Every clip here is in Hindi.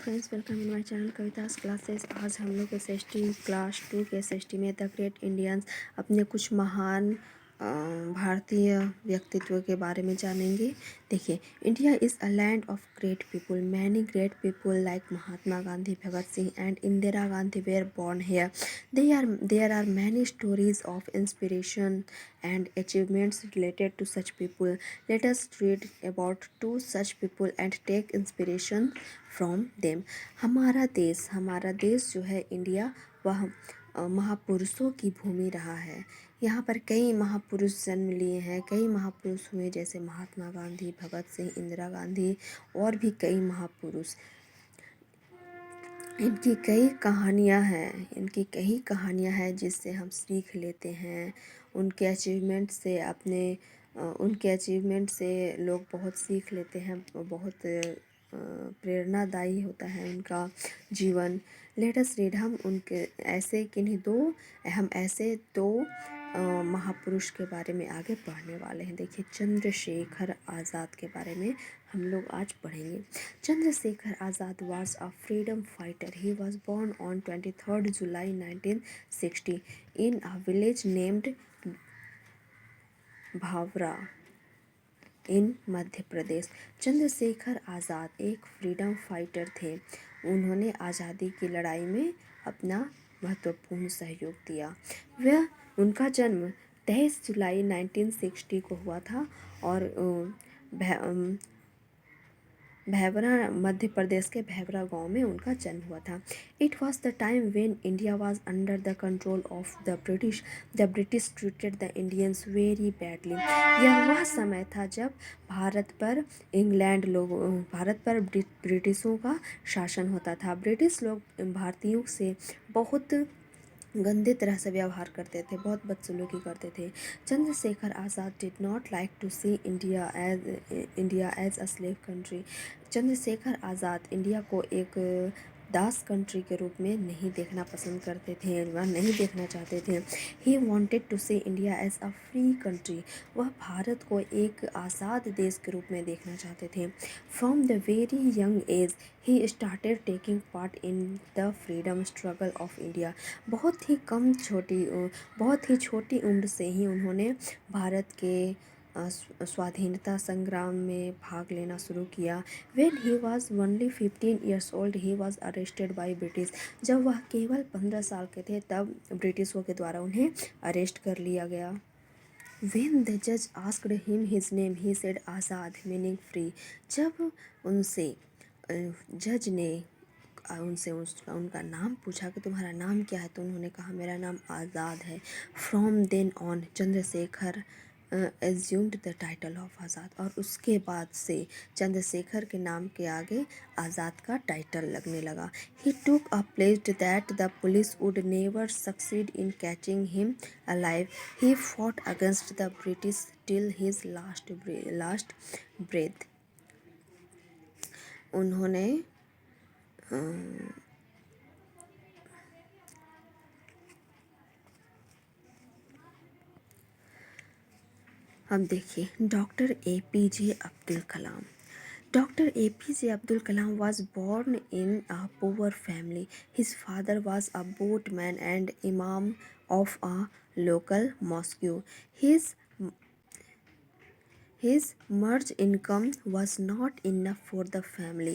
Friends, welcome in my channel Kavita's classes. आज हम लोग एसएसटी क्लास 2 के एसएसटी में द ग्रेट इंडियंस अपने कुछ महान भारतीय व्यक्तित्व के बारे में जानेंगे। देखिए, India is a land of great people. Many great people like Mahatma Gandhi, Bhagat Singh and Indira Gandhi were born here. There are many stories of inspiration and achievements related to such people. Let us read about two such people and take inspiration from them. हमारा देश जो है इंडिया, वह महापुरुषों की भूमि रहा है। यहाँ पर कई महापुरुष जन्म लिए हैं, कई महापुरुष हुए जैसे महात्मा गांधी, भगत सिंह, इंदिरा गांधी और भी कई महापुरुष। इनकी कई कहानियाँ हैं जिससे हम सीख लेते हैं। उनके अचीवमेंट से लोग बहुत सीख लेते हैं। बहुत प्रेरणादायी होता है उनका जीवन। Let us read. हम ऐसे दो महापुरुष के बारे में आगे पढ़ने वाले हैं। देखिए, चंद्रशेखर आज़ाद के बारे में हम लोग आज पढ़ेंगे। Chandrashekhar Azad was a freedom fighter. He was born on 23rd July 1960 in a village named भावरा इन मध्य प्रदेश। चंद्रशेखर आज़ाद एक फ्रीडम फाइटर थे। उन्होंने आज़ादी की लड़ाई में अपना महत्वपूर्ण सहयोग दिया। उनका जन्म 23 जुलाई 1960 को हुआ था और भैवरा, मध्य प्रदेश के भैवरा गांव में उनका जन्म हुआ था। It was the time when India was under the control of the British. The British treated the Indians very badly. यह वह समय था जब भारत पर ब्रिटिशों का शासन होता था। ब्रिटिश लोग भारतीयों से बहुत गंदे तरह से व्यवहार करते थे, बहुत बदसलूकी करते थे। Chandrashekhar Azad did not like to see India as a slave country. Chandrashekhar Azad India को एक दास कंट्री के रूप में नहीं देखना पसंद करते थे, वह नहीं देखना चाहते थे। He wanted to see India as a free country. वह भारत को एक आज़ाद देश के रूप में देखना चाहते थे। From the very young age he started taking part in the freedom struggle of India. बहुत ही छोटी उम्र से ही उन्होंने भारत के स्वाधीनता संग्राम में भाग लेना शुरू किया। When he was only 15 years old, he was arrested by British. जब वह केवल 15 साल के थे तब ब्रिटिशों के द्वारा उन्हें अरेस्ट कर लिया गया। When the judge asked him his name, he said Azad, meaning free. जब जज ने उनका नाम पूछा कि तुम्हारा नाम क्या है, तो उन्होंने कहा मेरा नाम आज़ाद है। From then on Chandrashekhar assumed the title of Azad. और उसके बाद से चंद्रशेखर के नाम के आगे आज़ाद का टाइटल लगने लगा। He took a pledge that the police would never succeed in catching him alive. He fought against the British till his last breath. उन्होंने अब देखिए, doctor APJ Abdul Kalam. Dr. APJ Abdul Kalam was born in a poor family. His father was a boatman and imam of a local mosque. His His merged income was not enough for the family.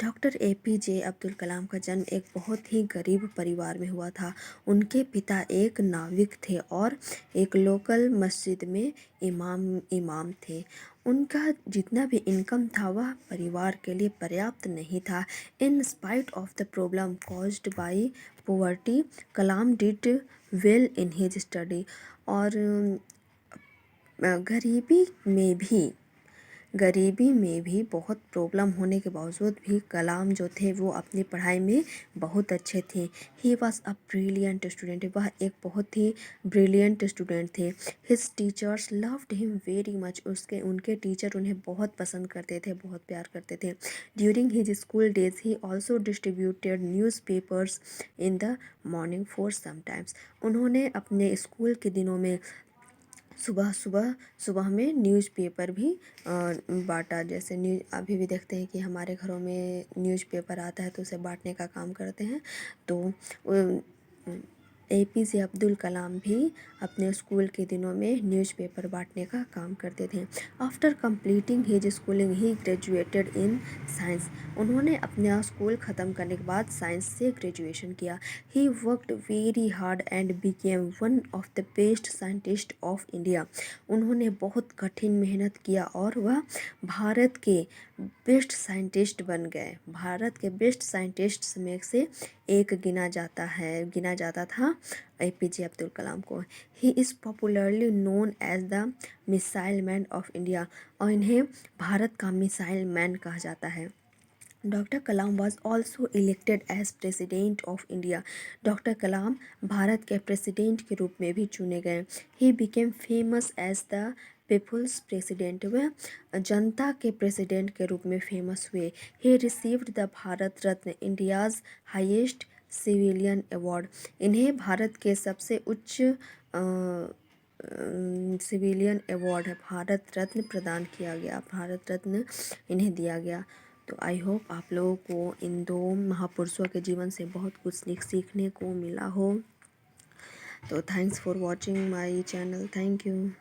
Doctor APJ Abdul Kalam का जन्म एक बहुत ही गरीब परिवार में हुआ था। उनके पिता एक नाविक थे और एक लोकल मस्जिद में इमाम थे। उनका जितना भी इनकम था वह परिवार के लिए पर्याप्त नहीं था। In spite of the problem caused by poverty, Kalam did well in his study. और गरीबी में भी बहुत प्रॉब्लम होने के बावजूद भी कलाम जो थे वो अपनी पढ़ाई में बहुत अच्छे थे। He was a brilliant student. वह एक बहुत ही ब्रिलियंट स्टूडेंट थे। His teachers loved him very much. उनके टीचर उन्हें बहुत पसंद करते थे, बहुत प्यार करते थे। During his school days he also distributed newspapers in the morning for sometimes. उन्होंने अपने स्कूल के दिनों में सुबह सुबह सुबह में न्यूज़पेपर भी बाँटा। जैसे अभी भी देखते हैं कि हमारे घरों में न्यूज़पेपर आता है तो उसे बाँटने का काम करते हैं। तो APJ अब्दुल कलाम भी अपने स्कूल के दिनों में न्यूज़पेपर बाँटने का काम करते थे। After completing his schooling he graduated in science. उन्होंने अपना स्कूल ख़त्म करने के बाद साइंस से ग्रेजुएशन किया। He worked very hard and became one of the best scientist of India. उन्होंने बहुत कठिन मेहनत किया और वह भारत के बेस्ट साइंटिस्ट बन गए। भारत के बेस्ट साइंटिस्ट्स में से एक गिना जाता था APJ अब्दुल कलाम को। He is popularly known as the missile man of India, और इन्हें भारत का मिसाइल मैन कहा जाता है। Doctor Kalam was also elected as president of India. Doctor Kalam Bharat के प्रेसिडेंट के रूप में भी चुने गए। He became famous as the people's president. वह जनता के प्रेसिडेंट के रूप में फेमस हुए। He received the Bharat Ratna, India's highest civilian award. इन्हें भारत के सबसे उच्च सिविलियन अवार्ड है भारत रत्न प्रदान किया गया। भारत रत्न इन्हें दिया गया। तो आई होप आप लोगों को इन दो महापुरुषों के जीवन से बहुत कुछ सीखने को मिला हो। तो thanks for watching my channel. Thank you.